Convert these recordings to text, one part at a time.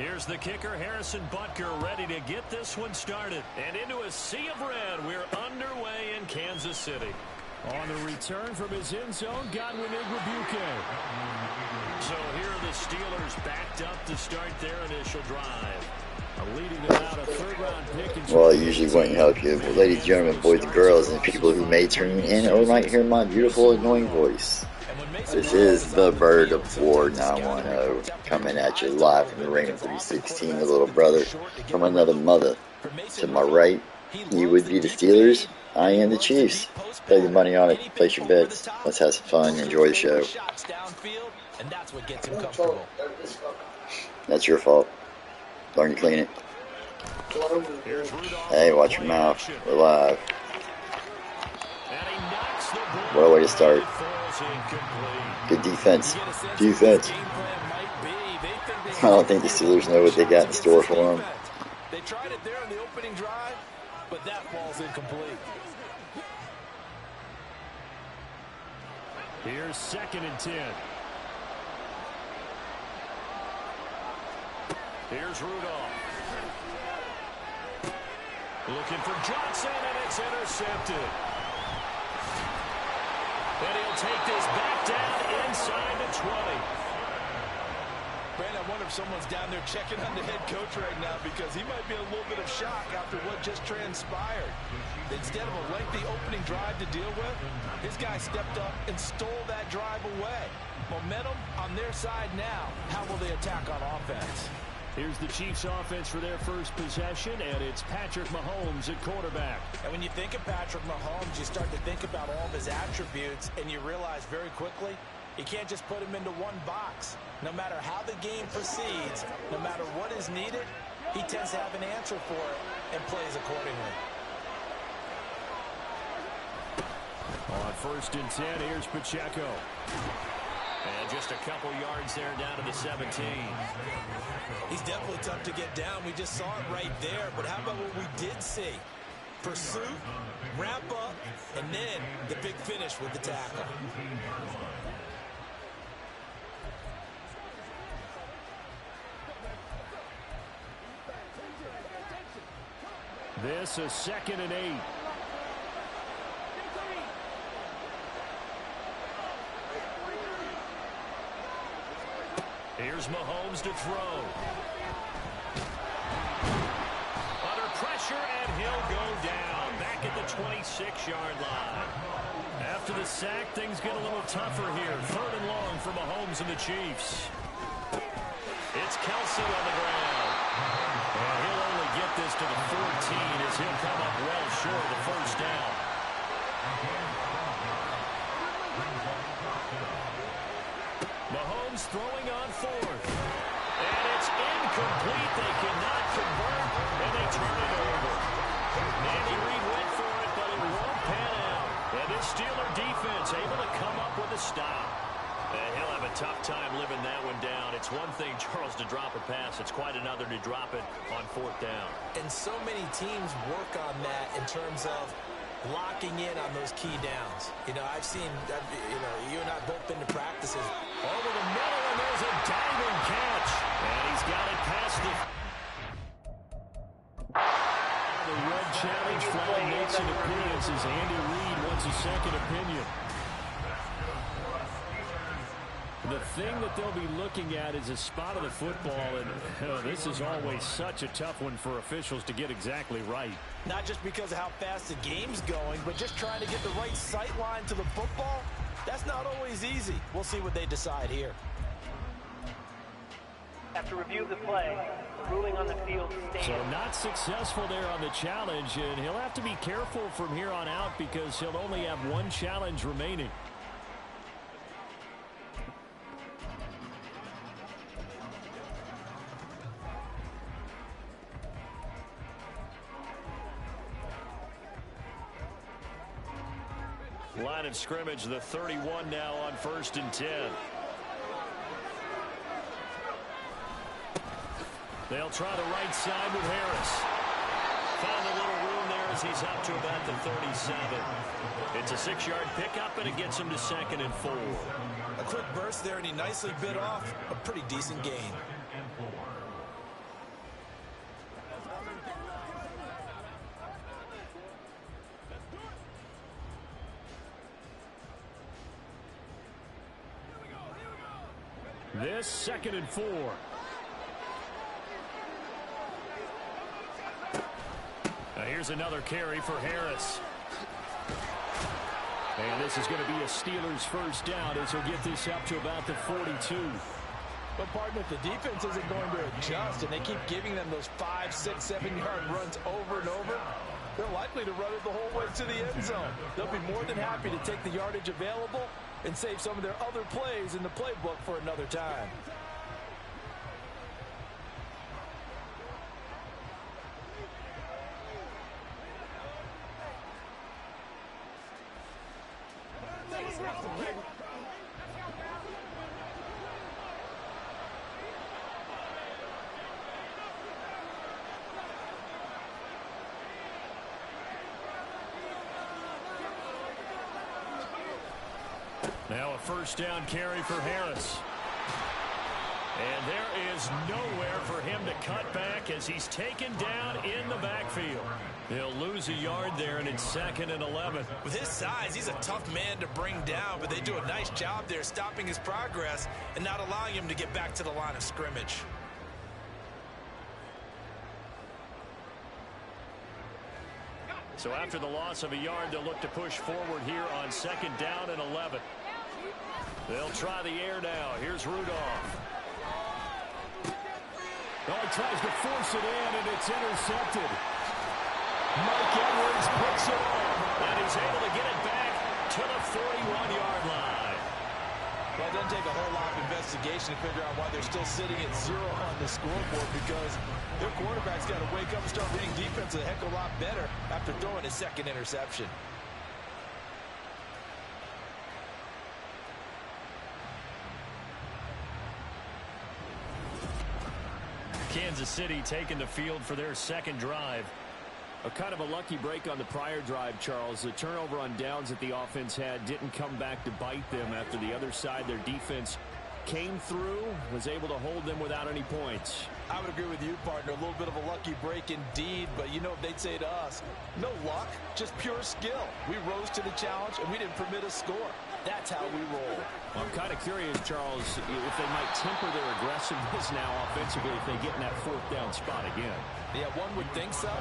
Here's the kicker, Harrison Butker, ready to get this one started. And into a sea of red, we're underway in Kansas City. On the return from his end zone, Godwin Igwebuike. So here are the Steelers backed up to start their initial drive. Leading them out a third-round pick. Well, I usually wouldn't help you. But ladies and gentlemen, boys and girls, and people who may tune in or might hear my beautiful, annoying voice. This is the Bird of War 910 coming at you live from the Raymond 316, the little brother from another mother. To my right, you would be the Steelers. I am the Chiefs. Play your money on it. Place your bets. Let's have some fun. Enjoy the show. That's your fault. Learn to clean it. Hey, watch your mouth. We're live. What a way to start. Good defense. Defense. I don't think the Steelers know what they got in store for them. They tried it there on the opening drive, but that ball's incomplete. Here's 2nd and 10. Here's Rudolph. Looking for Johnson, and it's intercepted. And he'll take this back down inside the 20. Brandon, I wonder if someone's down there checking on the head coach right now because he might be in a little bit of shock after what just transpired. Instead of a lengthy opening drive to deal with, this guy stepped up and stole that drive away. Momentum on their side now. How will they attack on offense? Here's the Chiefs offense for their first possession, and it's Patrick Mahomes at quarterback. And when you think of Patrick Mahomes, you start to think about all of his attributes, and you realize very quickly, you can't just put him into one box. No matter how the game proceeds, no matter what is needed, he tends to have an answer for it and plays accordingly. On 1st and 10, here's Pacheco. And just a couple yards there down to the 17. He's definitely tough to get down. We just saw it right there. But how about what we did see? Pursuit, wrap up, and then the big finish with the tackle. This is 2nd and 8. Here's Mahomes to throw. Under pressure, and he'll go down. Back at the 26-yard line. After the sack, things get a little tougher here. 3rd and long for Mahomes and the Chiefs. It's Kelsey on the ground. And he'll only get this to the 14 as he'll come up well short of the first down. Mahomes throwing on 4th. And it's incomplete. They cannot convert, and they turn it over. Andy Reid went for it, but it won't pan out. And this Steeler defense able to come up with a stop. And he'll have a tough time living that one down. It's one thing, Charles, to drop a pass. It's quite another to drop it on 4th down. And so many teams work on that in terms of locking in on those key downs. You know, I've seen, you and I both been to practices. Over the middle, and there's a diving catch. And he's got it past the... The red challenge flag makes an appearance as Andy Reid wants a second opinion. The thing that they'll be looking at is a spot of the football, and this is always such a tough one for officials to get exactly right. Not just because of how fast the game's going, but just trying to get the right sight line to the football. That's not always easy. We'll see what they decide here. After review of the play, ruling on the field stands. So not successful there on the challenge, and he'll have to be careful from here on out because he'll only have one challenge remaining. Line of scrimmage, the 31 now on 1st and 10. They'll try the right side with Harris. Found a little room there as he's up to about the 37. It's a 6-yard pickup, and it gets him to 2nd and 4. A quick burst there, and he nicely bit off a pretty decent gain. This 2nd and 4. Now here's another carry for Harris. And this is going to be a Steelers first down as he'll get this up to about the 42. But partner, if the defense isn't going to adjust and they keep giving them those 5, 6, 7-yard runs over and over, they're likely to run it the whole way to the end zone. They'll be more than happy to take the yardage available and save some of their other plays in the playbook for another time. Now a first down carry for Harris. And there is nowhere for him to cut back as he's taken down in the backfield. He'll lose a yard there, and it's 2nd and 11. With his size, he's a tough man to bring down, but they do a nice job there stopping his progress and not allowing him to get back to the line of scrimmage. So after the loss of a yard, they'll look to push forward here on 2nd down and 11. They'll try the air now. Here's Rudolph. Oh, he tries to force it in, and it's intercepted. Mike Edwards picks it up, and he's able to get it back to the 41-yard line. Well, it doesn't take a whole lot of investigation to figure out why they're still sitting at 0 on the scoreboard, because their quarterback's got to wake up and start reading defense a heck of a lot better after throwing his 2nd interception. Kansas City taking the field for their 2nd drive. A kind of a lucky break on the prior drive, Charles. The turnover on downs that the offense had didn't come back to bite them after the other side. Their defense came through, was able to hold them without any points. I would agree with you, partner. A little bit of a lucky break indeed, but you know what they'd say to us? No luck, just pure skill. We rose to the challenge, and we didn't permit a score. That's how we roll. Well, I'm kind of curious, Charles, if they might temper their aggressiveness now offensively if they get in that 4th down spot again. Yeah, one would think so,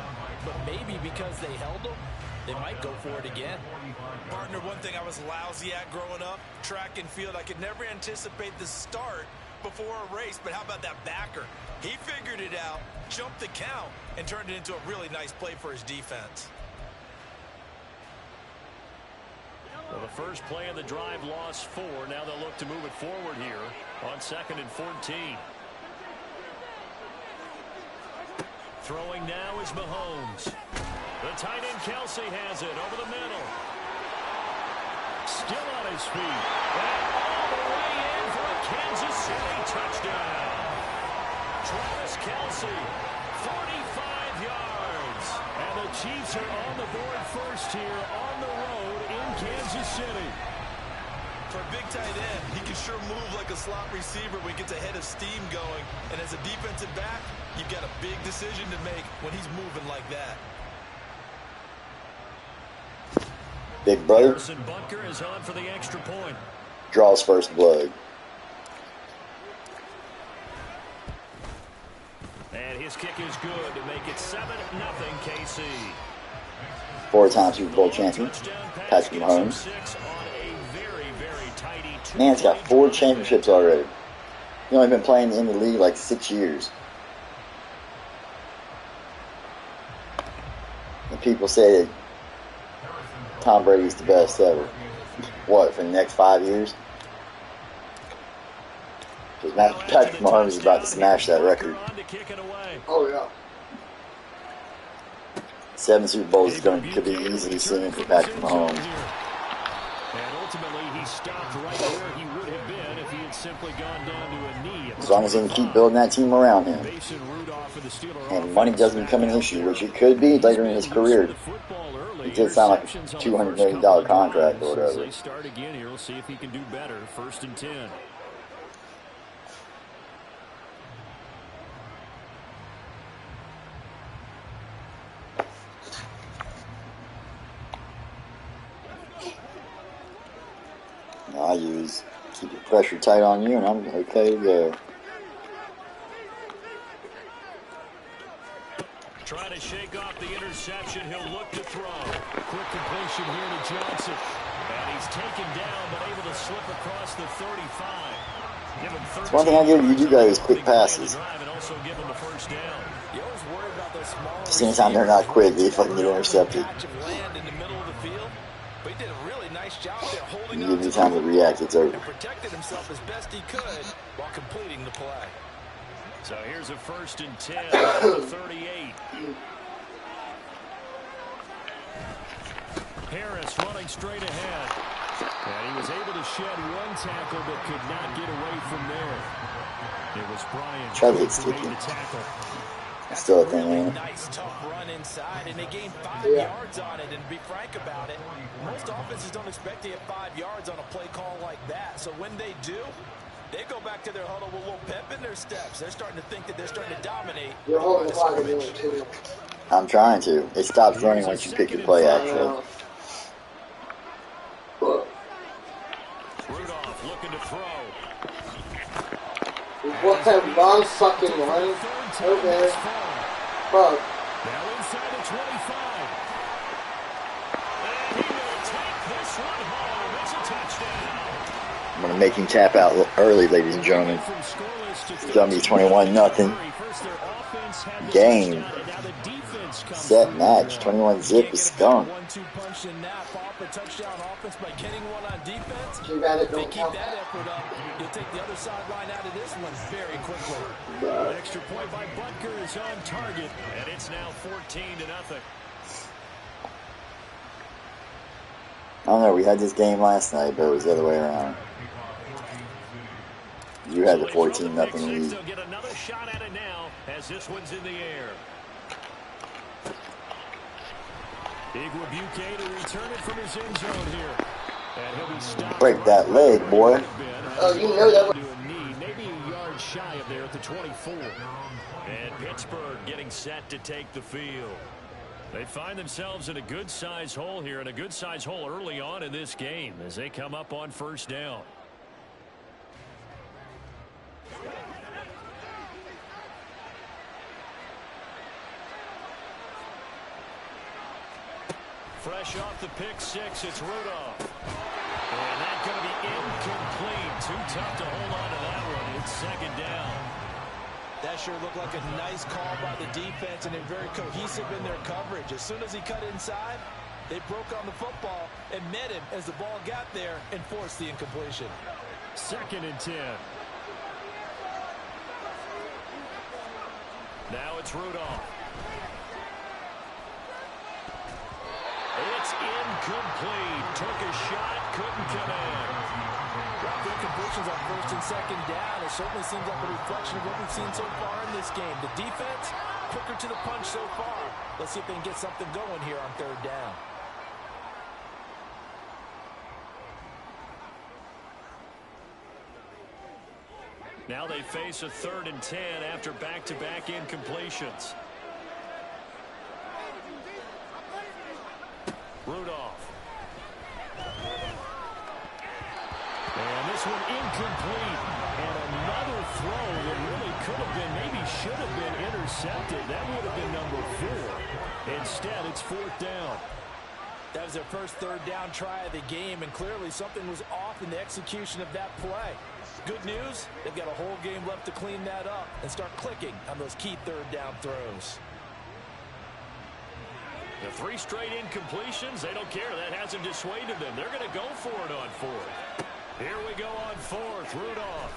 but maybe because they held them, they might go for it again. Partner, one thing I was lousy at growing up, track and field, I could never anticipate the start before a race, but how about that backer? He figured it out, jumped the count, and turned it into a really nice play for his defense. Well, the first play of the drive lost 4. Now they'll look to move it forward here on 2nd and 14. Throwing now is Mahomes. The tight end Kelsey has it over the middle. Still on his feet. And all the way in for a Kansas City touchdown. Travis Kelsey, 45 yards. And the Chiefs are on the board first here on the road in Kansas City. For a big tight end, he can sure move like a slot receiver when he gets a head of steam going. And as a defensive back, you've got a big decision to make when he's moving like that. Big brother Harrison Bunker is on for the extra point. draws first blood. And his kick is good to make it 7-0 KC. 4-time Super Bowl champion, Patrick Mahomes. Man's got 4 championships already. He's only been playing in the league like 6 years. And people say that Tom Brady's the best ever. What, for the next 5 years? Because Patrick Mahomes is about to smash that record. Oh, yeah. 7 Super Bowls could be easily seen for Patrick Mahomes. And ultimately, he stopped right where he would have been if he had simply gone down to a knee. As long as he can keep building that team around him. And money doesn't become an issue, which it could be later in his career. It did sound like a $200 million contract or whatever. They start again here. We'll see if he can do better. 1st and 10. I use Keep the pressure tight on you, and I'm okay to go. Trying to shake off the interception. He'll look to throw. Quick completion here to Johnson. And he's taken down, but able to slip across the 35. Give him 13. It's one thing I give you guys quick passes. And also give him the first down. You always worry about those small Just anytime they're not quick, they fucking get intercepted. land in the middle of the field, but he did a really nice job there holding You on give me to time to the react, it's over. and protected himself as best he could while completing the play. So here's a 1st and 10 at the 38. Harris running straight ahead. And he was able to shed one tackle but could not get away from there. It was Bryant who made the tackle. That's Still a a thing, really man. nice, tough run inside, and they gained 5 yards on it. And to be frank about it, most offenses don't expect to get 5 yards on a play call like that. So when they do, they go back to their huddle with a little pep in their steps. They're starting to think that they're starting to dominate. You're holding the clock again, too. I'm trying to. It stops running once you pick your play, actually. Rudolph looking to throw. What a long fucking run. Okay. Fuck. Now inside the 25. And he will take this one home. It's a touchdown. I'm going to make him tap out early, ladies and gentlemen. It's going to be 21-0. Game. Set match. 21-zip is skunk. 1-2 punch and nap off a touchdown offense by getting one on defense. Too bad it They don't keep count. that effort up. You'll take the other sideline out of this one very quickly. An extra point by Butker is on target, and it's now 14-0. I don't know. We had this game last night, but it was the other way around. You had the 14-0 lead. They'll get another shot at it now as this one's in the air. Igwebuike to return it from his end zone here. And he'll be stopped. Break that leg, boy. Oh, you know that was... Maybe a yard shy of there at the 24. And Pittsburgh getting set to take the field. They find themselves in a good-sized hole here, and a good-sized hole early on in this game as they come up on 1st down. Fresh off the pick six, it's Rudolph. And that's going to be incomplete. Too tough to hold on to that one. It's 2nd down. That sure looked like a nice call by the defense, and they're very cohesive in their coverage. As soon as he cut inside, they broke on the football and met him as the ball got there and forced the incompletion. 2nd and 10. Now it's Rudolph. It's incomplete. Took a shot, couldn't connect. Rough incompletions on 1st and 2nd down. It certainly seems like a reflection of what we've seen so far in this game. The defense, quicker to the punch so far. Let's see if they can get something going here on 3rd down. Now they face a 3rd and 10 after back-to-back incompletions. Rudolph. And this one incomplete. And another throw that really could have been, maybe should have been intercepted. That would have been number 4. Instead, it's 4th down. That was their first 3rd down try of the game, and clearly something was off in the execution of that play. Good news, they've got a whole game left to clean that up and start clicking on those key 3rd down throws. The 3 straight incompletions, they don't care. That hasn't dissuaded them. They're going to go for it on 4th. Here we go on 4th. Rudolph.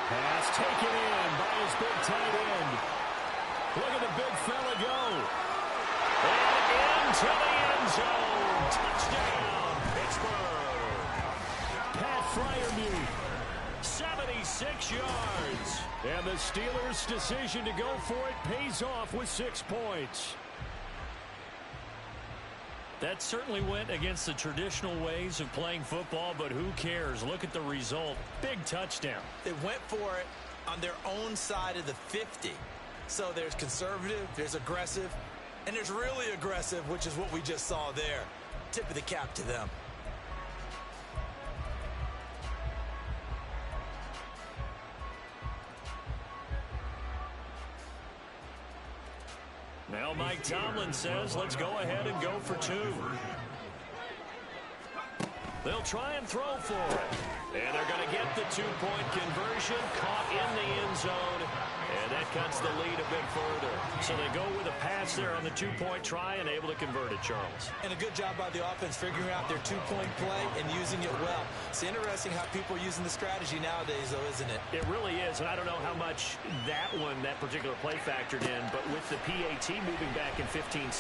Pass taken in by his big tight end. Look at the big fella go. And into the end zone. Touchdown, Pittsburgh. Pat Freiermuth, 76 yards. And the Steelers' decision to go for it pays off with 6 points. That certainly went against the traditional ways of playing football, but who cares? Look at the result. Big touchdown. They went for it on their own side of the 50. So there's conservative, there's aggressive, and there's really aggressive, which is what we just saw there. Tip of the cap to them. Now Mike Tomlin says, let's go ahead and go for 2. They'll try and throw for it. And they're going to get the 2-point conversion, caught in the end zone. And that cuts the lead a bit further. So they go with a pass there on the 2-point try and able to convert it, Charles. And a good job by the offense figuring out their 2-point play and using it well. It's interesting how people are using the strategy nowadays, though, isn't it? It really is, and I don't know how much that particular play factored in, but with the PAT moving back in 15-16,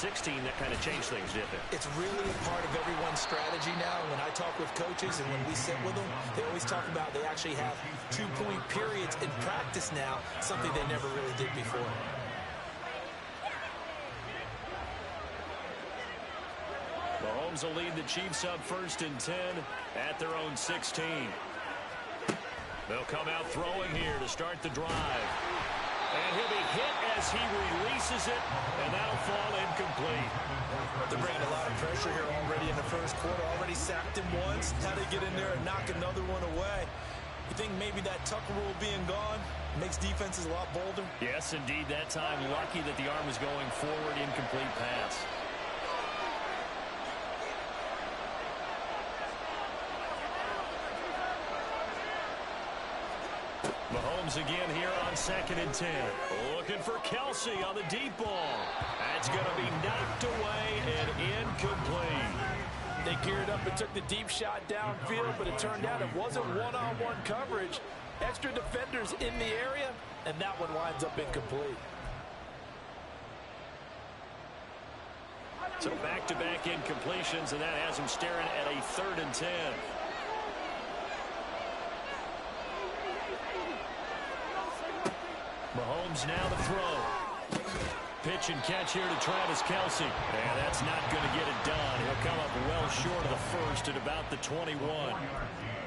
that kind of changed things, didn't it? It's really a part of everyone's strategy now. When I talk with coaches and when we sit with them, they always talk about they actually have 2-point periods in practice now, something they never really did before. Mahomes will lead the Chiefs up 1st and 10 at their own 16. They'll come out throwing here to start the drive. And he'll be hit as he releases it, and that'll fall incomplete. They're bringing a lot of pressure here already in the first quarter. Already sacked him once. Now they get in there and knock another one away. You think maybe that Tucker rule being gone makes defenses a lot bolder? Yes, indeed. That time, lucky that the arm was going forward, incomplete pass. Mahomes again here on 2nd and 10. Looking for Kelsey on the deep ball. That's going to be knocked away and incomplete. They geared up and took the deep shot downfield, but it turned out it wasn't one-on-one coverage. Extra defenders in the area, and that one winds up incomplete. So back-to-back incompletions, and that has him staring at a 3rd and 10. Mahomes now to throw. Pitch and catch here to Travis Kelsey. And that's not going to get it done. He'll come up well short of the first at about the 21.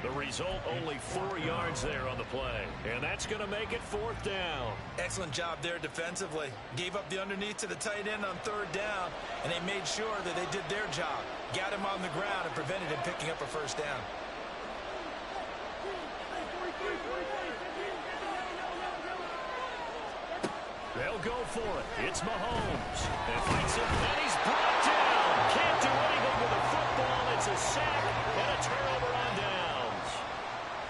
The result, only 4 yards there on the play. And that's going to make it 4th down. Excellent job there defensively. Gave up the underneath to the tight end on 3rd down, and they made sure that they did their job. Got him on the ground and prevented him picking up a 1st down. They'll go for it. It's Mahomes. And fights him, and he's brought down. Can't do anything with the football. It's a sack and a turnover on downs.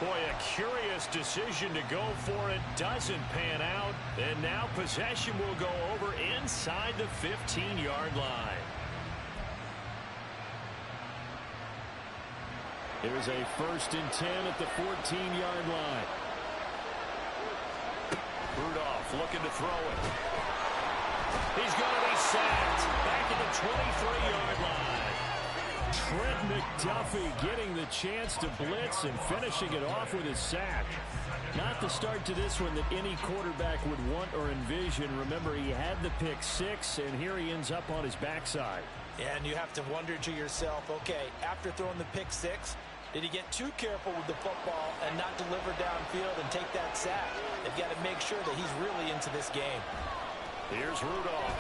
Boy, a curious decision to go for it. Doesn't pan out. And now possession will go over inside the 15-yard line. Here's a 1st and 10 at the 14-yard line. Rudolph looking to throw it. He's going to be sacked back at the 23-yard line. Trent McDuffie getting the chance to blitz and finishing it off with his sack. Not the start to this one that any quarterback would want or envision. Remember, he had the pick 6, and here he ends up on his backside. Yeah, and you have to wonder to yourself, okay, after throwing the pick 6, did he get too careful with the football and not deliver downfield and take that sack? They've got to make sure that he's really into this game. Here's Rudolph.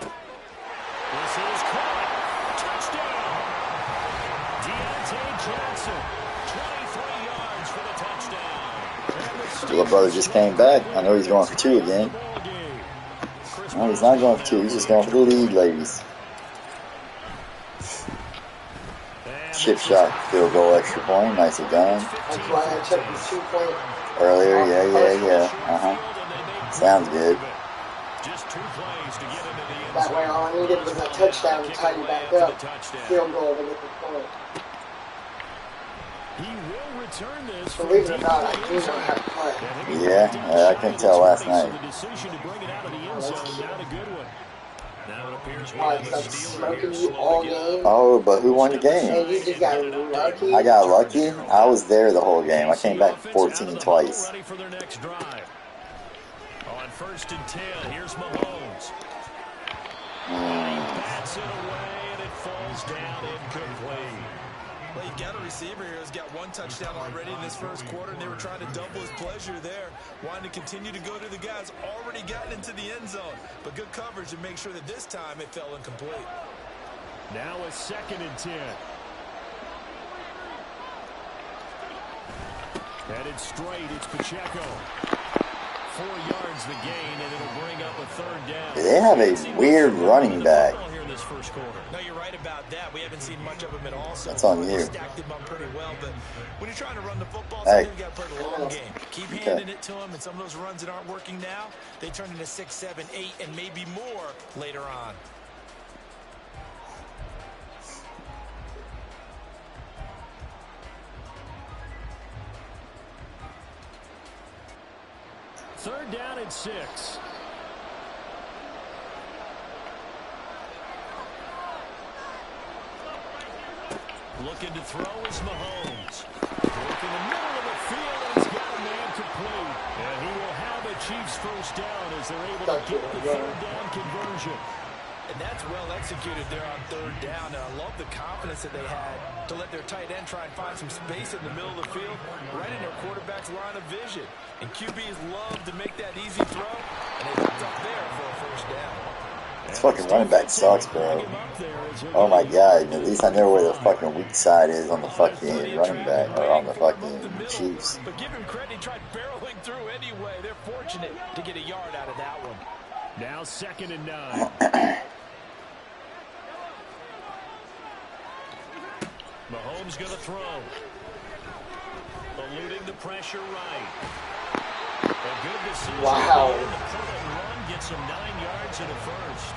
This is caught. Touchdown. Deontay Johnson, 23 yards for the touchdown. Little brother just came back. I know he's going for 2 again. No, he's not going for 2. He's just going for the lead, ladies. Chip shot, field goal, extra point. Nicely done. That's why I took the 2-point Earlier, yeah. Sounds good. Just 2 plays to get into the end That way all I needed was a touchdown to tie you back up. Field goal to get the point. He will return this. Believe it or not, I do know how to play. Yeah, I couldn't tell last night. The decision to bring it out of the end zone, not a good one. Now it appears Why, it's like smoking you all game? Oh, but who won the game? And you just got lucky? I got lucky. I was there the whole game. I came back 14 twice. Ready for their next drive. On 1st and 10, here's Mahomes. Bats it away, and it falls down incomplete. Well, you've got a receiver here who's got 1 touchdown already in this first quarter, and they were trying to double his pleasure there, wanting to continue to go to the guys already gotten into the end zone. But good coverage to make sure that this time it fell incomplete. Now a 2nd and 10. Headed straight, it's Pacheco. 4 yards the gain, and it'll bring up a third down. They have a weird running back. Here in this first quarter. No, you're right about that. We haven't seen much of him at all. So That's on you. Stacked him up pretty well, but when you're trying to run the football, Hey. you got to play the long game. Keep handing it to him, and some of those runs that aren't working now, they turn into 6, 7, 8, and maybe more later on. Third down and 6. Looking to throw is Mahomes. Work in the middle of the field, and he's got a man complete. And he will have a Chiefs first down as they're able to get the third down conversion. And that's well executed there on third down. And I love the confidence that they had to let their tight end try and find some space in the middle of the field, right in their quarterback's line of vision. And QBs love to make that easy throw, and they hooked up there for a first down. This fucking running back sucks, bro. Oh my god, at least I know where the fucking weak side is on the fucking running back, or on the fucking Chiefs. But give him credit, he tried barreling through anyway. They're fortunate to get a yard out of that one. Now 2nd and 9. Mahomes going to throw. Eluding the pressure right. A good decision. Wow. The pull and run gets him 9 yards and a first.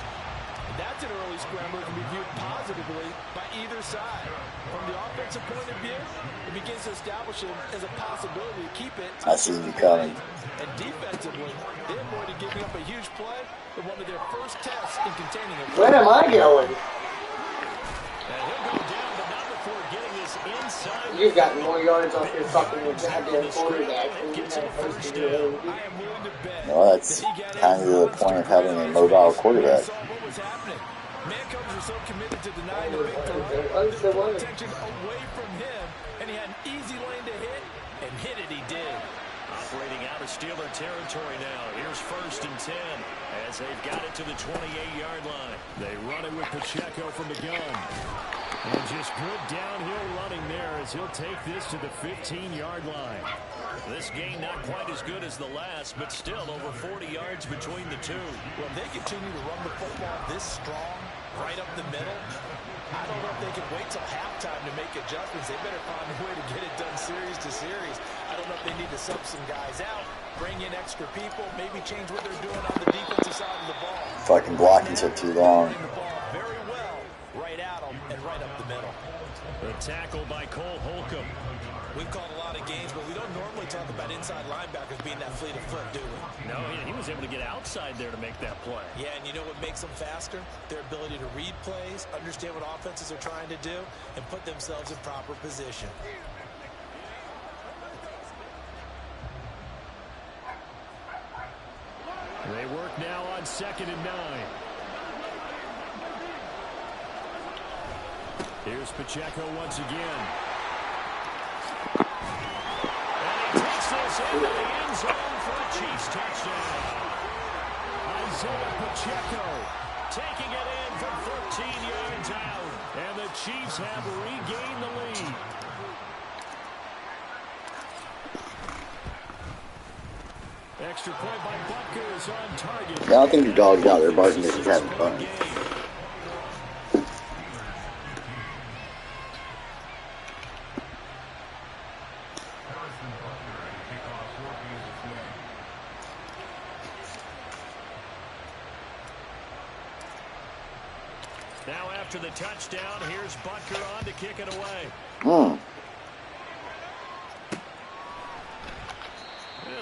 That's an early scramble that can be viewed positively by either side. From the offensive point of view, it begins to establish him as a possibility to keep it. I see you coming. And defensively, they avoided giving up a huge play in one of their first tests in containing a Where am I going? And he'll go down, but not before getting this inside. You've gotten more yards off your fucking goddamn quarterback than you Gets had him first first year. down. I am willing to bet. Well, that's kind of the point of having a mobile quarterback. Saw what was happening. Man coaches are so committed to denying the big throw. What's the one? Attention away from him, and he had an easy lane to hit, and hit it he did. Operating out of Steeler territory now. Here's 1st and 10 as they've got it to the 28-yard line. They run it with Pacheco from the gun. And just good downhill running there as he'll take this to the 15-yard line. This game not quite as good as the last, but still over 40 yards between the two. Well, if they continue to run the football this strong, right up the middle, I don't know if they can wait till halftime to make adjustments. They better find a way to get it done series to series. I don't know if they need to sub some guys out, bring in extra people, maybe change what they're doing on the defensive side of the ball. Fucking blocking took too long. The ball very well, right at them and right up the middle. The tackle by Cole Holcomb. We've called a lot of games, but we don't normally talk about inside linebackers being that fleet of foot, do we? No, he was able to get outside there to make that play. Yeah, and you know what makes them faster? Their ability to read plays, understand what offenses are trying to do, and put themselves in proper position. They work now on 2nd and 9. Here's Pacheco once again. And he takes this into the end zone for a Chiefs touchdown. Isaiah Pacheco taking it in from 14 yards out. And the Chiefs have regained the lead. Extra point by Butker is on target. I don't think the dog's out there barking because he's having fun. Now after the touchdown, here's Butker on to kick it away.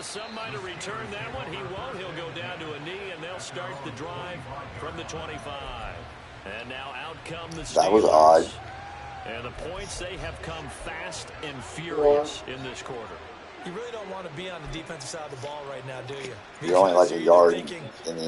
Some might have returned that one. He won't. He'll go down to a knee, and they'll start the drive from the 25. And now out come the Steelers. That was odd. And the points, they have come fast and furious in this quarter. You really don't want to be on the defensive side of the ball right now, do you? You're only like a yard in the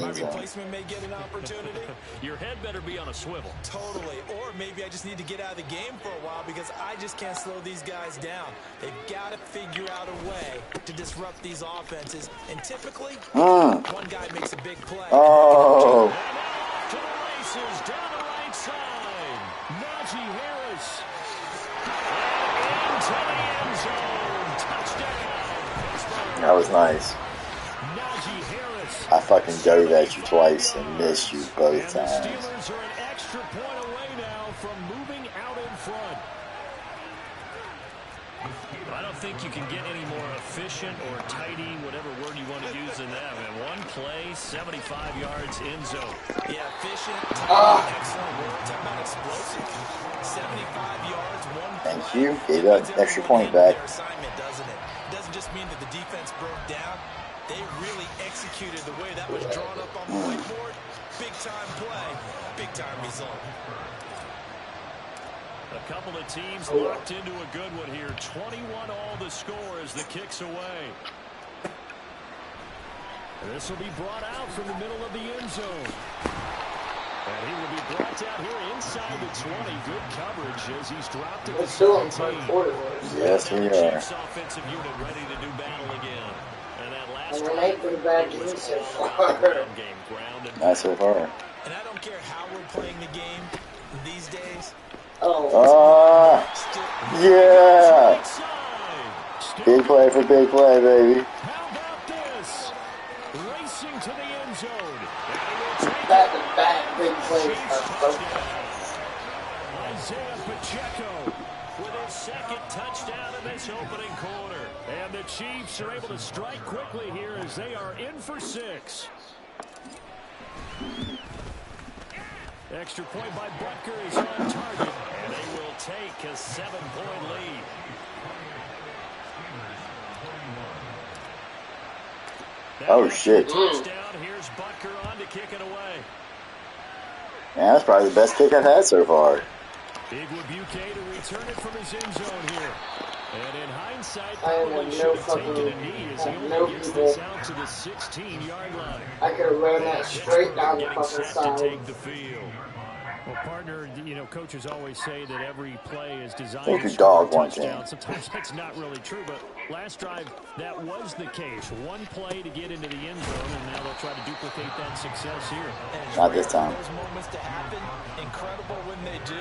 my end zone. replacement may get an opportunity. Your head better be on a swivel. Totally. Or maybe I just need to get out of the game for a while because I just can't slow these guys down. They've got to figure out a way to disrupt these offenses. And typically, one guy makes a big play. Oh. And off to the races down the right side. Najee Harris. And into the end zone. Touchdown. That was nice. Najee Harris I fucking dove at you twice and missed you both And the times. Steelers are an extra point away now from moving out in front. I don't think you can get any more efficient or tidy, whatever word you want to use in that. Man, one play, 75 yards, end zone. Yeah, efficient, tight, excellent word. Talk about explosive. 75 yards, one play. Thank you. Gave that extra point back. Their assignment, doesn't it? It doesn't just mean that the defense broke down. They really executed the way that was drawn up on the whiteboard. Big-time play, big-time result. A couple of teams locked into a good one here. 21 all the score as the kick's away. This will be brought out from the middle of the end zone. And he will be brought down here inside the 20. Good coverage as he's dropped at the 17. Yes, we are. Chiefs offensive unit ready to do battle again. And that last And they ain't pretty bad to me so far. Not so far. And I don't care how we're playing the game these days. Yeah! Big play for big play, baby. How about this? Racing to the end zone. Back to back big plays. Isaiah Pacheco with his second touchdown in this opening quarter. And the Chiefs are able to strike quickly here as they are in for 6. Extra point by Butker is on target, and they will take a 7-point lead. Oh, shit. Touchdown. Here's Butker on to kick it away. Yeah, that's probably the best kick I've had so far. Big Rebuke to return it from his end zone here. And in hindsight, I am probably no should have fucking- taken a knee as he no only gets people. this out to the 16-yard line. I could have run that straight down the Getting fucking set to side. take the field. Well, partner, you know, coaches always say that every play is designed Think to your score a dog wants touchdown. it. Sometimes that's not really true, but last drive, that was the case. One play to get into the end zone, and now they'll try to duplicate that success here. Not this time. Those moments to happen, incredible when they do.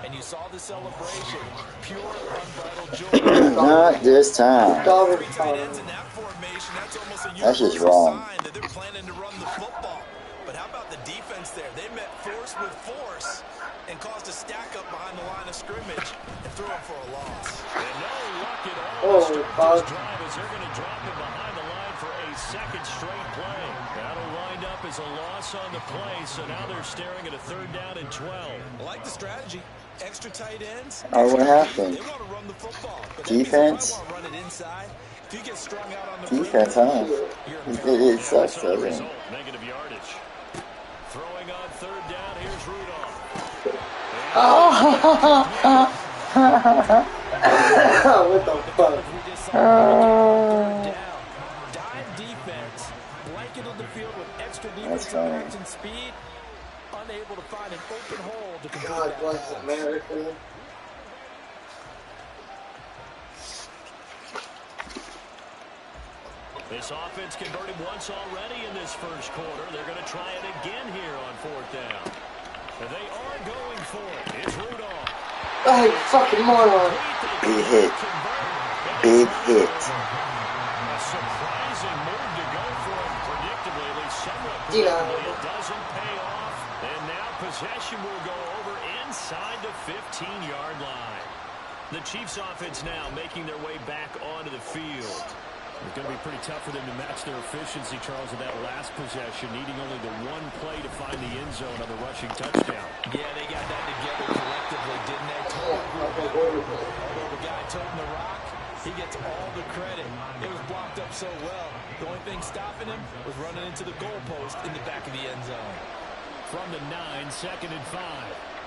And you saw the celebration, pure, unbridled joy. Not this time. Dog Three is tight fine. ends in that formation, that's almost a That's just universal wrong. sign that they're planning to run the football. But how about the defense there? They met force with force and caused a stack up behind the line of scrimmage and threw him for a loss. And no luck at all Oh, to start fuck. this drive as they're going to drop him behind the line for a second straight play. That'll wind up as a loss on the play, so now they're staring at a 3rd down and 12. I like the strategy. Extra tight ends. Oh, what happened? They want to run the football. But Defense? They want to run it inside. If you get strung out on the Defense, huh? It sucks, So the doesn't it? result, negative yardage. Throwing on 3rd down, here's Rudolph. What the fuck? Dive defense. Blanketed the field with extra That's defensive funny. backs and speed. Unable to find an open hole to complete God that bless pass. America. This offense converted once already in this first quarter. They're going to try it again here on 4th down. And they are going for it. It's Rudolph. Hey, fucking moron. Big hit. Big hit. A surprising move to go for it. Predictably, at least somewhat Yeah. predictably, it doesn't pay off. And now possession will go over inside the 15-yard line. The Chiefs offense now making their way back onto the field. It's going to be pretty tough for them to match their efficiency, Charles, with that last possession, needing only the one play to find the end zone on the rushing touchdown. Yeah, they got that together collectively, didn't they? Although the guy toting the rock, he gets all the credit. It was blocked up so well. The only thing stopping him was running into the goalpost in the back of the end zone. From the 9, 2nd and 5.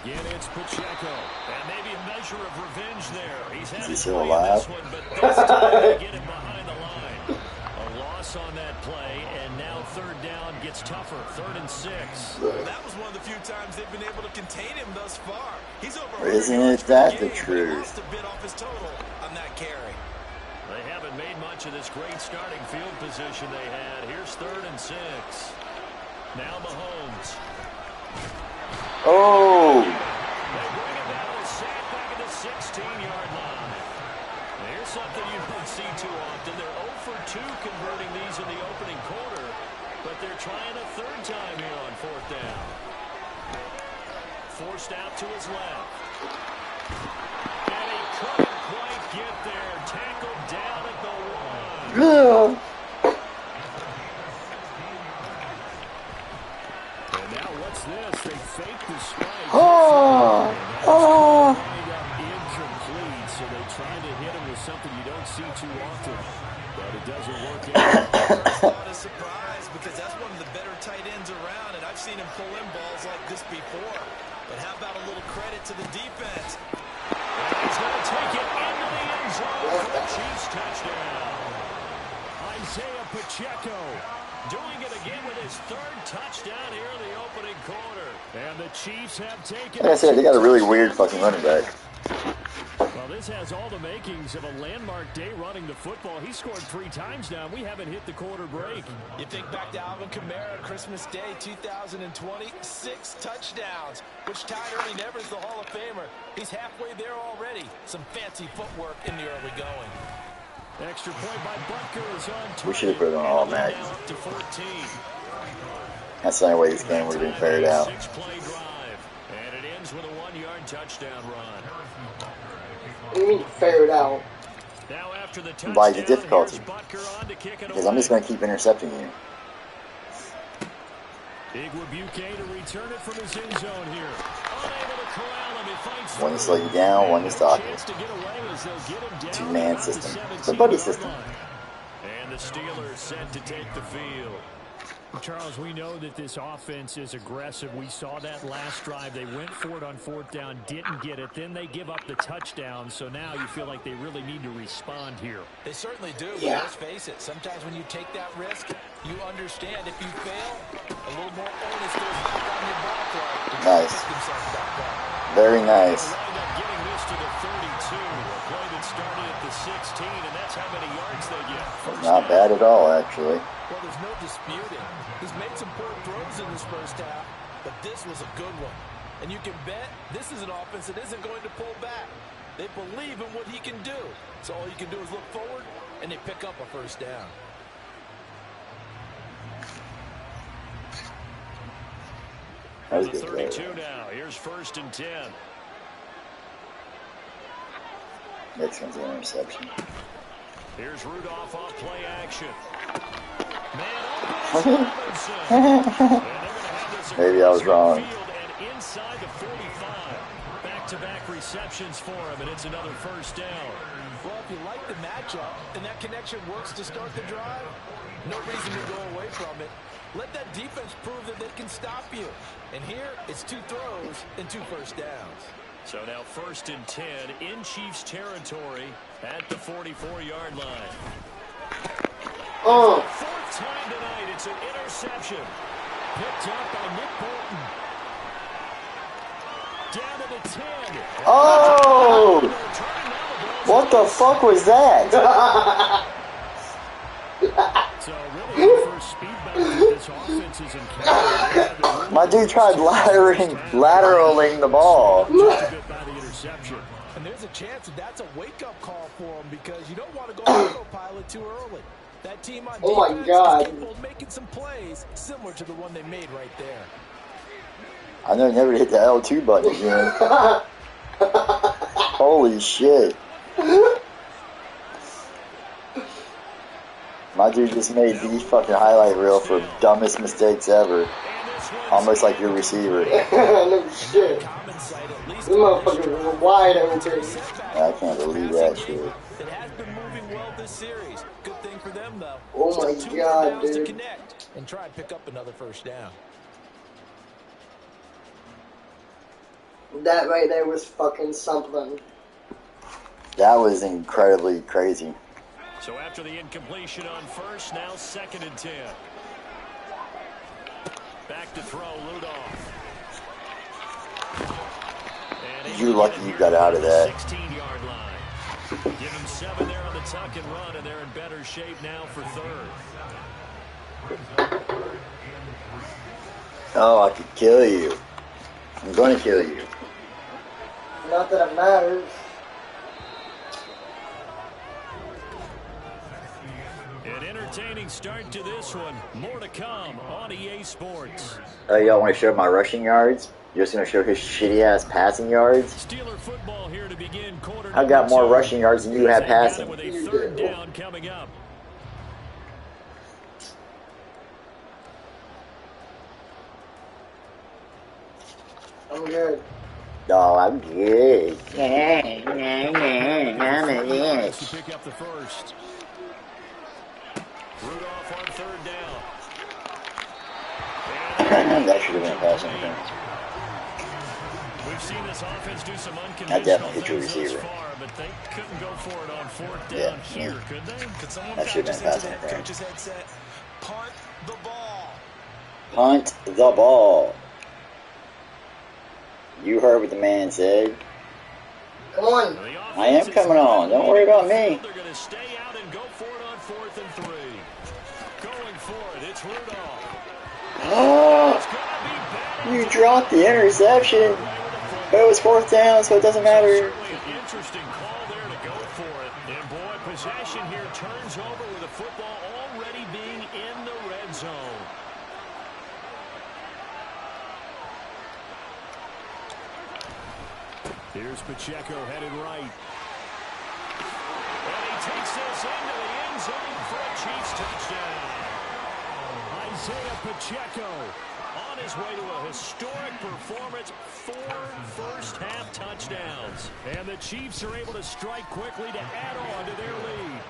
Again, it's Pacheco. And maybe a measure of revenge there. He's had Is he his still way in alive? this one, but this time they get him behind the line. A loss on that play, and now 3rd down gets tougher. 3rd and 6. That was one of the few times they've been able to contain him thus far. He's over. Isn't it that the truth? Lost a bit off his total on that carry. They haven't made much of this great starting field position they had. Here's 3rd and 6. Now Mahomes. Oh! They bring it down and sack back at the 16-yard line. Here's something you don't see too often. They're 0 for 2 converting these in the opening quarter, but they're trying a third time here on fourth down. Forced out to his left. And he couldn't quite get there. Tackled down at the 1. And now what's this? They fake the spike. Incomplete, so they try to hit him with something you don't see too often. But it doesn't work out. It's not a surprise because that's one of the better tight ends around, and I've seen him pull in balls like this before. But how about a little credit to the defense? And he's going to take it into the end zone for the Chiefs touchdown. Isaiah Pacheco doing it again with his third touchdown here in the opening quarter. And the Chiefs have taken... Like I said, they got a really weird fucking running back. Well, this has all the makings of a landmark day running the football. He scored 3 times now. We haven't hit the quarter break. You think back to Alvin Kamara, Christmas Day 2020, 6 touchdowns, which tied Ernie Nevers, the Hall of Famer. He's halfway there already. Some fancy footwork in the early going. Extra point by Butker is on. We should have put it on all match. To 14. That's the only way this game would have been carried out. 6-play drive, and it ends with a 1-yard touchdown run. What do you mean fair it out? Now after the touchdown, By the difficulty. Butker on to kick it Because I'm just going to keep intercepting you. Big Rebuke to return it from his end zone here. Unable to corral him. He fights One to slow you down, one to stop you. Chance to get away as they'll get him down 2-man system. It's a buddy system. And the Steelers set to take the field. Charles, we know that this offense is aggressive. We saw that last drive. They went for it on fourth down, didn't get it. Then they give up the touchdown. So now you feel like they really need to respond here. They certainly do, but let's face it. Sometimes when you take that risk, you understand if you fail, a little more onus goes back on your back. Nice. Very nice. Getting this to the 32. A play that started at the 16, and that's how many yards they get. Not bad at all, actually. Well, there's no disputing. He's made some poor throws in this first half, but this was a good one. And you can bet this is an offense that isn't going to pull back. They believe in what he can do. So all you can do is look forward, and they pick up a first down. That was The good. 32 now. Here's 1st and 10. Next one's an interception. Here's Rudolph off play action. Man, Maybe I was wrong. And inside the 45. Back-to-back receptions for him, and it's another first down. Well, if you like the matchup and that connection works to start the drive, no reason to go away from it. Let that defense prove that they can stop you. And here, it's 2 throws and 2 first downs. So now 1st and 10 in Chiefs territory at the 44-yard line. Oh. 4th time tonight, it's an interception. Picked up by Nick Bolton. Down to the 10. Oh! What the fuck was that? So really, the first speed bump that this offense is encountering. My dude tried lateraling the ball. Just a bit by the interception. And there's a chance that that's a wake-up call for him because you don't want to go autopilot too early. That team on defense is capable of making some plays similar to the one they made right there. I know never to hit the L2 button again. Holy shit. My dude just made the fucking highlight reel for dumbest mistakes ever. Almost like your receiver. No shit. This motherfucker was wide open. I can't believe that shit. It has been moving well this series. Good thing for them, though. Oh my Still 2 God, downs to dude. connect and try and pick up another first down. That right there was fucking something. That was incredibly crazy. So after the incompletion on first, now 2nd and 10. Back to throw, Rudolph. You're lucky you got out of that. 16-yard line. Give him 7 there on the tuck and run, and they're in better shape now for 3rd. Oh, I could kill you. I'm going to kill you. Not that it matters. entertaining start to this one. More to come on EA Sports. Y'all want to show my rushing yards? You're just going to show his shitty-ass passing yards? Steeler football here to begin quarter. I've got more rushing yards than you have passing. With a third down coming up. I'm good. Oh, I'm good. I'm good. To pick up the first. Rudolph on third down. That should have been a passing offense. We've seen this offense do some That definitely unconventional hit your things thus receiver. far, but they couldn't go for it on fourth down here, could they? Could someone That should have been into passing that offense. coach's headset? Punt the ball. Punt the ball. You heard what the man said. Come on. I am coming on. Don't worry about me. They're going to stay out and go for it on 4th and 3. Going for it, it's Rudolph. Oh, you dropped the interception. But it was 4th down, so it doesn't matter. Certainly an interesting call there to go for it. And boy, possession here turns over with the football already being in the red zone. Here's Pacheco headed right. And he takes this into the end zone for a Chiefs touchdown. Isaiah Pacheco on his way to a historic performance, 4 first-half touchdowns. And the Chiefs are able to strike quickly to add on to their lead.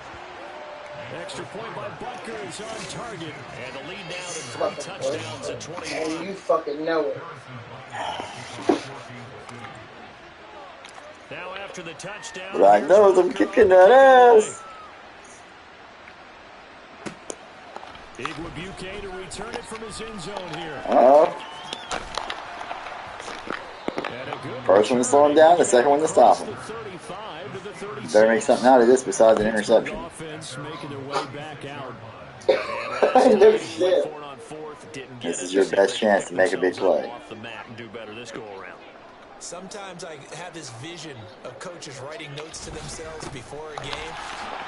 Extra point by Butker is on target. And the lead now to 3 touchdowns at 21. And you fucking know it. Now after the touchdown, But I know them kicking that ass. Igwebuike to return it from his end zone here. First one to slow him down, the second one to stop him. You better make something out of this besides an interception. Offense making their way back out. No shit. This is your best chance to make a big play. Off the mat and do better this go around. Sometimes I have this vision of coaches writing notes to themselves before a game.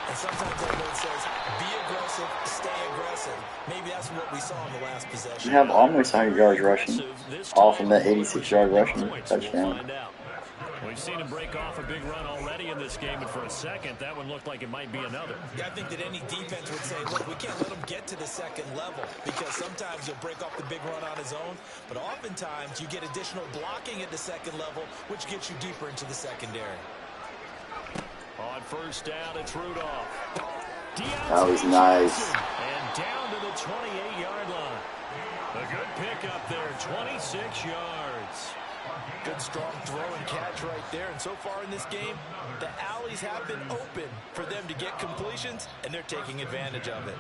And sometimes that note says, be aggressive, stay aggressive. Maybe that's what we saw in the last possession. You have almost 100 yards rushing. All from that 86-yard rushing touchdown. We've seen him break off a big run already in this game, and for a second, that one looked like it might be another. Yeah, I think that any defense would say, look, we can't let him get to the second level because sometimes he'll break off the big run on his own, but oftentimes you get additional blocking at the second level, which gets you deeper into the secondary. On first down, it's Rudolph. That was nice. And down to the 28-yard line. A good pickup there, 26 yards. Good strong throw and catch right there. And so far in this game, the alleys have been open for them to get completions, and they're taking advantage of it.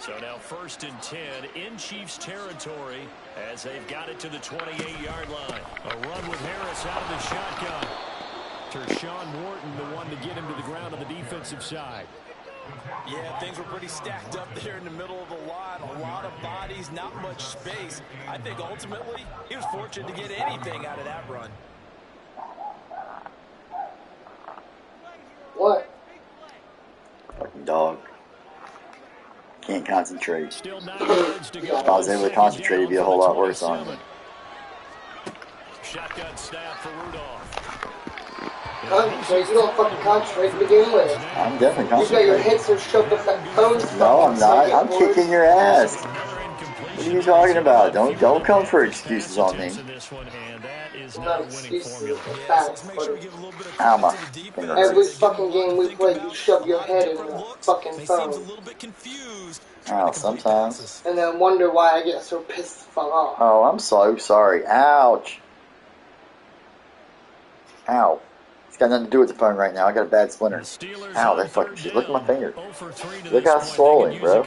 So now 1st and 10 in Chiefs territory as they've got it to the 28-yard line. A run with Harris out of the shotgun. Tershawn Wharton, the one to get him to the ground on the defensive side. Yeah, things were pretty stacked up there in the middle of the line. A lot of bodies, not much space. I think ultimately he was fortunate to get anything out of that run. What? Fucking dog. Can't concentrate. Still 9 yards to go. If I was able to concentrate, it'd be a whole lot worse on me. Shotgun snap for Rudolph. Concentrate. You don't fucking concentrate to begin with. I'm definitely You got your concentrating. head so shoved up that phone's No, I'm not. fucking I'm second kicking your ass. What are you talking about? Don't come for excuses on me. Not excuses, it's facts, buddy. Ow, my Every fucking game we play, you shove your head in the fucking phone. Oh, sometimes. And then wonder why I get so pissed the fuck off. Oh, I'm so sorry. Ouch. Ow. It's got nothing to do with the phone right now. I got a bad splinter. Ow, that fucking shit. Look at my finger. Look how swollen, bro.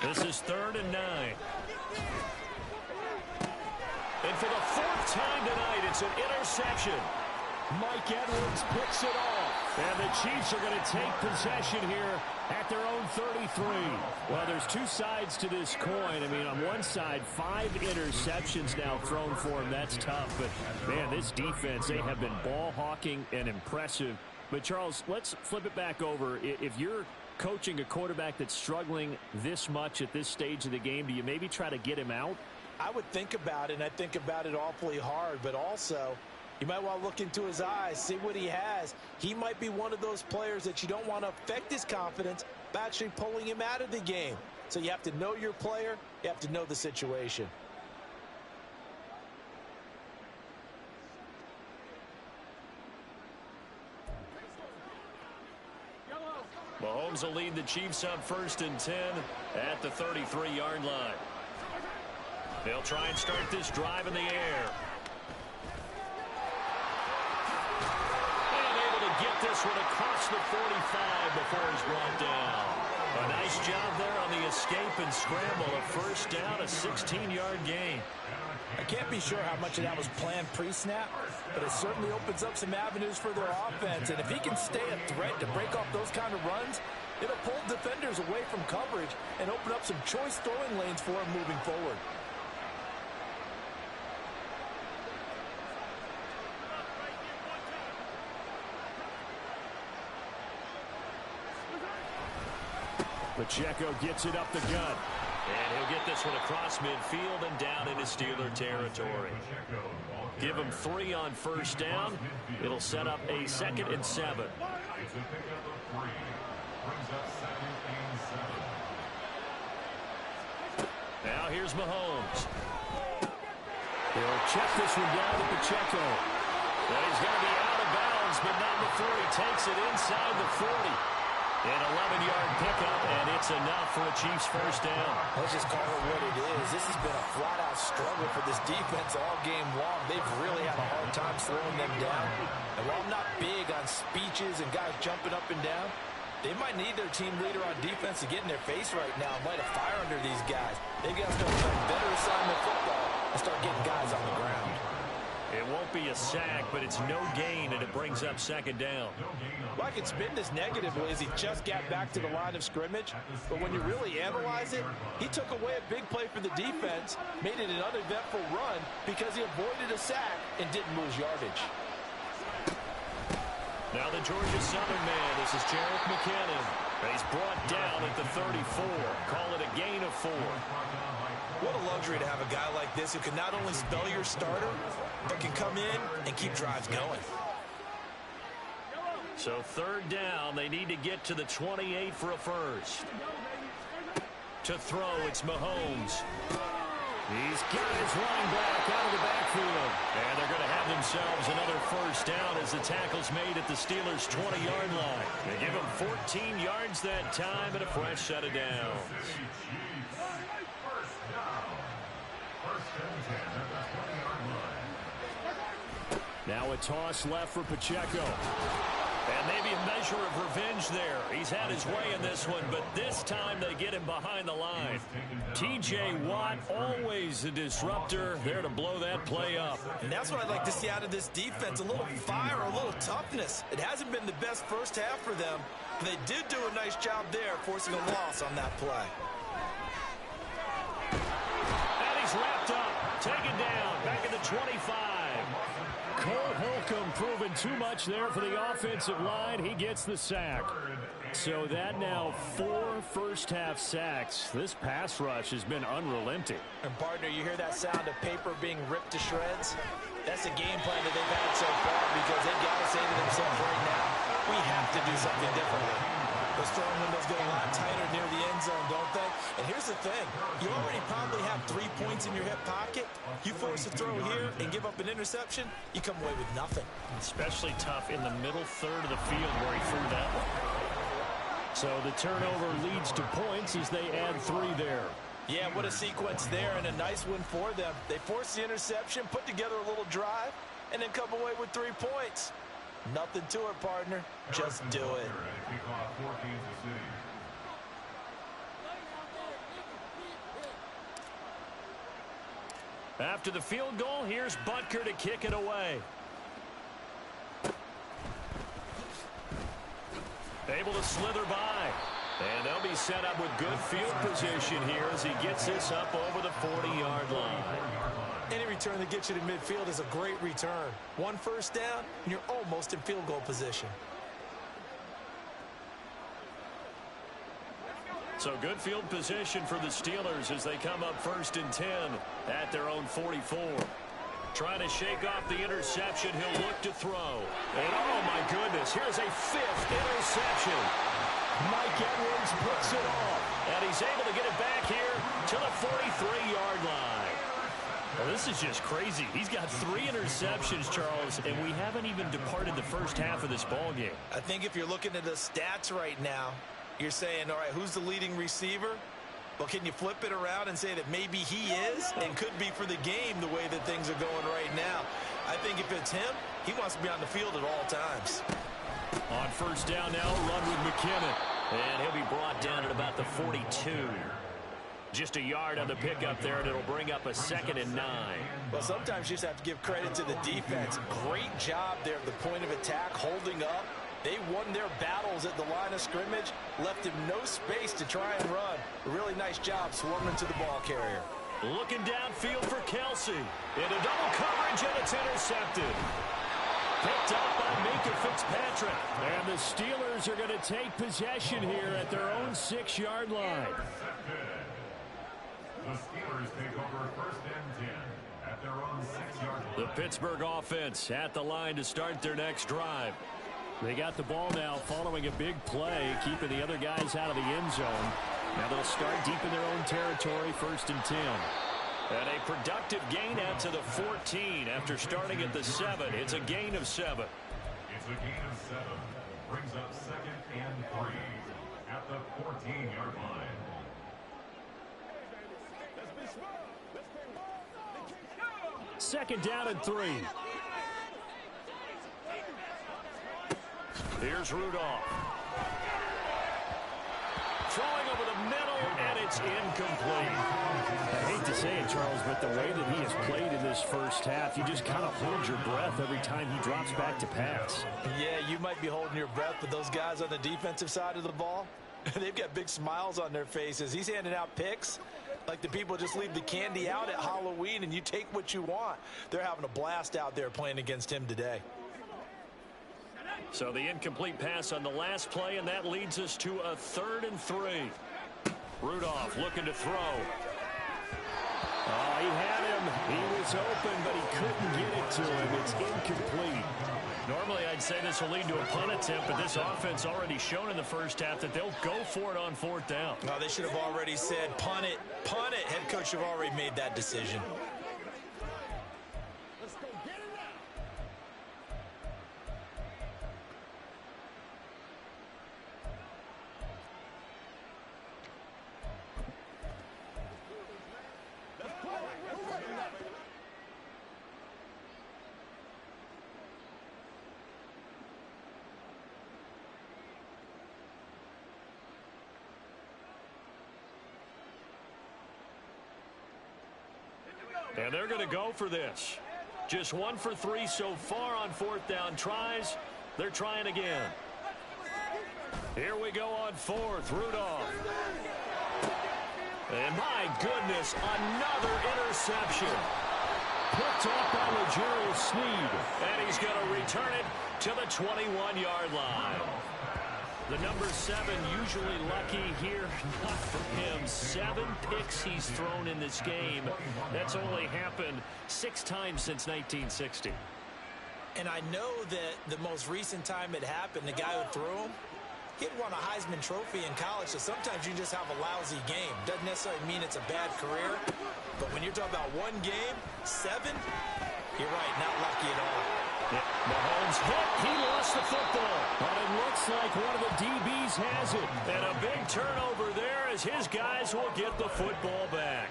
This is 3rd and 9. And for the 4th time tonight, it's an interception. Mike Edwards picks it off. And the Chiefs are going to take possession here at their own 33. Well, there's two sides to this coin. I mean, on one side, 5 interceptions now thrown for him. That's tough. But, man, this defense, they have been ball hawking and impressive. But, Charles, let's flip it back over. If you're coaching a quarterback that's struggling this much at this stage of the game, do you maybe try to get him out? I would think about it, and I think about it awfully hard. But also, you might want to look into his eyes, see what he has. He might be one of those players that you don't want to affect his confidence by actually pulling him out of the game. So you have to know your player. You have to know the situation. Mahomes will lead the Chiefs up 1st and 10 at the 33-yard line. They'll try and start this drive in the air. And able to get this one across the 45 before he's brought down. A nice job there on the escape and scramble. A 1st down, a 16-yard gain. I can't be sure how much of that was planned pre-snap, but it certainly opens up some avenues for their offense. And if he can stay a threat to break off those kind of runs, it'll pull defenders away from coverage and open up some choice throwing lanes for him moving forward. Pacheco gets it up the gut. And he'll get this one across midfield and down into Steeler territory. Give him 3 on 1st down. It'll set up a 2nd and 7. Now here's Mahomes. He'll check this one down to Pacheco. And he's going to be out of bounds, but not before he takes it inside the 40. An 11-yard pickup, and it's enough for a Chiefs 1st down. Let's just call it what it is. This has been a flat-out struggle for this defense all game long. They've really had a hard time slowing them down. And while I'm not big on speeches and guys jumping up and down, they might need their team leader on defense to get in their face right now and light a fire under these guys. They've got to start playing better assignment football and start getting guys on the ground. It won't be a sack, but it's no gain, and it brings up 2nd down. Well, I can spin this negatively as he just got back to the line of scrimmage. But when you really analyze it, he took away a big play for the defense, made it an uneventful run because he avoided a sack and didn't lose yardage. Now the Georgia Southern man, this is Jarrett McKinnon. He's brought down at the 34. Call it a gain of 4. What a luxury to have a guy like this who can not only spell your starter, but can come in and keep drives going. So 3rd down, they need to get to the 28 for a 1st. To throw, it's Mahomes. He's got his running back out of the backfield. And they're going to have themselves another 1st down as the tackle's made at the Steelers' 20-yard line. They give them 14 yards that time and a fresh set of downs. Now a toss left for Pacheco. And maybe a measure of revenge there. He's had his way in this one, but this time they get him behind the line. T.J. Watt, always a disruptor, there to blow that play up. And that's what I'd like to see out of this defense, a little fire, a little toughness. It hasn't been the best 1st half for them, but they did do a nice job there, forcing a loss on that play. And he's wrapped up, taken down, back at the 25. Cole Holcomb proving too much there for the offensive line. He gets the sack. So that now 4 first-half sacks. This pass rush has been unrelenting. And, partner, you hear that sound of paper being ripped to shreds? That's the game plan that they've had so far because they've got to say to themselves right now, we have to do something differently. Those throwing windows get a lot tighter near the end zone, don't they? And here's the thing. You already probably have 3 points in your hip pocket. You force a throw here and give up an interception, you come away with nothing. Especially tough in the middle 3rd of the field where he threw that one. So the turnover leads to points as they add 3 there. Yeah, what a sequence there and a nice one for them. They force the interception, put together a little drive, and then come away with 3 points. Nothing to it, partner. Just do it. After the field goal, here's Butker to kick it away. Able to slither by. And they'll be set up with good field position here as he gets this up over the 40-yard line. Any return that gets you to midfield is a great return. One first down, and you're almost in field goal position. So good field position for the Steelers as they come up 1st and 10 at their own 44. Trying to shake off the interception. He'll look to throw. And oh my goodness, here's a 5th interception. Mike Edwards puts it off. And he's able to get it back here to the 43-yard line. Well, this is just crazy. He's got 3 interceptions, Charles, and we haven't even departed the first half of this ball game. I think if you're looking at the stats right now, you're saying, all right, who's the leading receiver? Well, can you flip it around and say that maybe he is and could be for the game the way that things are going right now? I think if it's him, he wants to be on the field at all times. On 1st down now, run with McKinnon. And he'll be brought down at about the 42. Just a yard on the pickup there, and it'll bring up a 2nd and 9. Well, sometimes you just have to give credit to the defense. Great job there at the point of attack, holding up. They won their battles at the line of scrimmage, left him no space to try and run. A really nice job swarming to the ball carrier. Looking downfield for Kelsey. Into double coverage, and it's intercepted. Picked up by Minka Fitzpatrick. And the Steelers are going to take possession here at their own 6-yard line. The Steelers take over 1st and 10 at their own 6-yard line. The Pittsburgh offense at the line to start their next drive. They got the ball now following a big play, keeping the other guys out of the end zone. Now they'll start deep in their own territory, 1st and 10. And a productive gain out to the 14 after starting at the 7. It's a gain of 7. It's a gain of 7. Brings up 2nd and 3 at the 14-yard line. Second down and 3. Here's Rudolph. Throwing over the middle, and it's incomplete. I hate to say it, Charles, but the way that he has played in this first half, you just kind of hold your breath every time he drops back to pass. Yeah, you might be holding your breath, but those guys on the defensive side of the ball, they've got big smiles on their faces. He's handing out picks like the people just leave the candy out at Halloween and you take what you want. They're having a blast out there playing against him today. So the incomplete pass on the last play, and that leads us to a 3rd and 3. Rudolph looking to throw. Oh, he had him. He was open, but he couldn't get it to him. It's incomplete. Normally, I'd say this will lead to a punt attempt, but this offense already shown in the first half that they'll go for it on 4th down. No, they should have already said, punt it, punt it. Head coach have already made that decision. And they're going to go for this. Just 1 for 3 so far on 4th down tries. They're trying again. Here we go on 4th. Rudolph. And my goodness, another interception. Picked off by L'Jarius Sneed. And he's going to return it to the 21-yard line. The number 7 usually lucky here, not for him. 7 picks he's thrown in this game. That's only happened 6 times since 1960. And I know that the most recent time it happened, the guy who threw him, he had won a Heisman Trophy in college, so sometimes you just have a lousy game. Doesn't necessarily mean it's a bad career, but when you're talking about 1 game, 7, you're right, not lucky at all. Yeah, Mahomes hit. He lost the football. But it looks like one of the DBs has it. And a big turnover there as his guys will get the football back.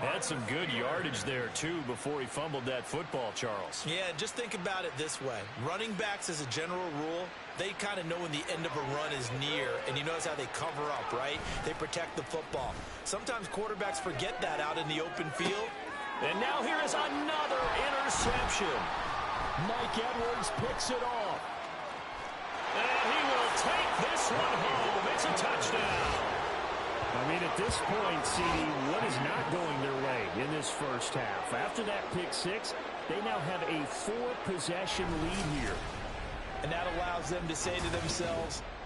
Had some good yardage there, too, before he fumbled that football, Charles. Yeah, just think about it this way. Running backs, as a general rule, they kind of know when the end of a run is near, and you notice how they cover up, right? They protect the football. Sometimes quarterbacks forget that out in the open field. And now here is another interception. Mike Edwards picks it off. And he will take this this one home. It's a touchdown. I mean, at this point, CD, what is not going their way in this first half? After that pick six, they now have a 4-possession lead here. And that allows them to say to themselves,